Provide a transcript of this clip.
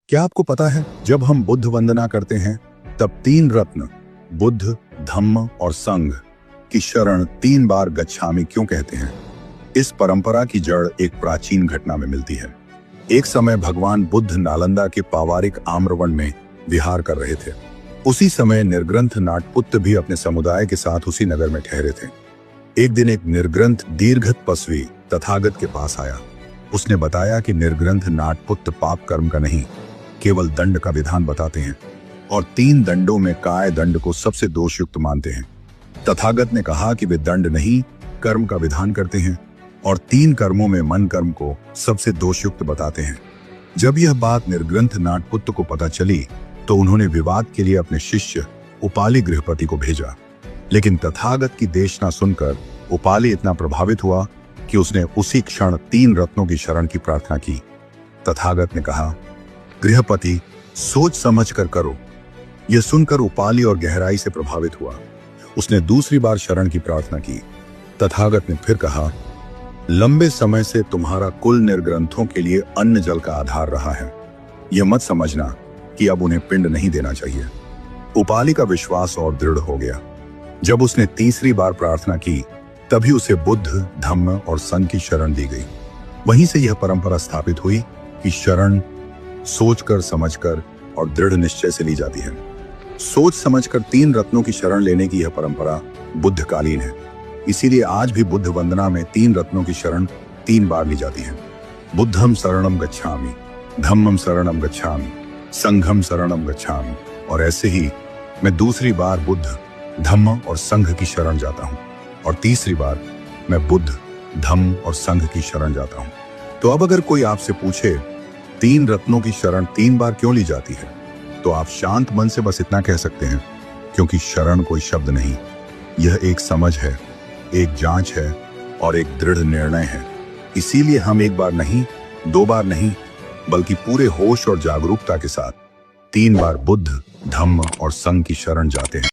क्या आपको पता है जब हम बुद्ध वंदना करते हैं तब तीन रत्न बुद्ध, धम्म और संघ की शरण 3 बार गच्छामि क्यों कहते हैं? इस परंपरा की जड़ एक प्राचीन घटना में मिलती है। एक समय भगवान बुद्ध नालंदा के पावारिक आम्रवन में विहार कर रहे थे। उसी समय निर्ग्रंथ नाटपुत्र भी अपने समुदाय के साथ उसी नगर में ठहरे थे। एक दिन एक निर्ग्रंथ दीर्घ तपस्वी तथागत के पास आया। उसने बताया कि निर्ग्रंथ नाटपुत्र पाप कर्म का नहीं, केवल दंड का विधान बताते हैं और 3 दंडों में काय दंड को सबसे दोषयुक्त मानते हैं। तथागत ने कहा कि वे दंड नहीं, कर्म का विधान करते हैं और 3 कर्मों में मन कर्म को सबसे दोषयुक्त बताते हैं। जब यह बात निर्ग्रंथ नाटपुत्र को पता चली तो उन्होंने विवाद के लिए अपने शिष्य उपाली गृहपति को भेजा। लेकिन तथागत की देशना सुनकर उपाली इतना प्रभावित हुआ कि उसने उसी क्षण 3 रत्नों की शरण की प्रार्थना की। तथागत ने कहा, गृहपति, सोच समझ कर करो। यह सुनकर उपाली और गहराई से प्रभावित हुआ। उसने दूसरी बार शरण की प्रार्थना की। तथागत ने फिर कहा, लंबे समय से तुम्हारा कुल निर्ग्रंथों के लिए अन्न जल का आधार रहा है। यह मत समझना कि अब उन्हें पिंड नहीं देना चाहिए। उपाली का विश्वास और दृढ़ हो गया। जब उसने तीसरी बार प्रार्थना की तभी उसे बुद्ध, धम्म और संघ की शरण दी गई। वहीं से यह परंपरा स्थापित हुई कि शरण सोचकर, समझकर और दृढ़ निश्चय से ली जाती है। सोच समझकर 3 रत्नों की शरण लेने की यह परंपरा बुद्धकालीन है। इसीलिए आज भी बुद्ध वंदना में 3 रत्नों की शरण 3 बार ली जाती है। बुद्धम शरणम गच्छामि, धम्मम शरणम गच्छामि, संघम शरणम गच्छामि। और ऐसे ही मैं दूसरी बार बुद्ध, धम्म और संघ की शरण जाता हूँ और तीसरी बार मैं बुद्ध, धम्म और संघ की शरण जाता हूँ। तो अब अगर कोई आपसे पूछे 3 रत्नों की शरण 3 बार क्यों ली जाती है, तो आप शांत मन से बस इतना कह सकते हैं, क्योंकि शरण कोई शब्द नहीं, यह एक समझ है, एक जांच है और एक दृढ़ निर्णय है। इसीलिए हम 1 बार नहीं, 2 बार नहीं, बल्कि पूरे होश और जागरूकता के साथ 3 बार बुद्ध, धम्म और संघ की शरण जाते हैं।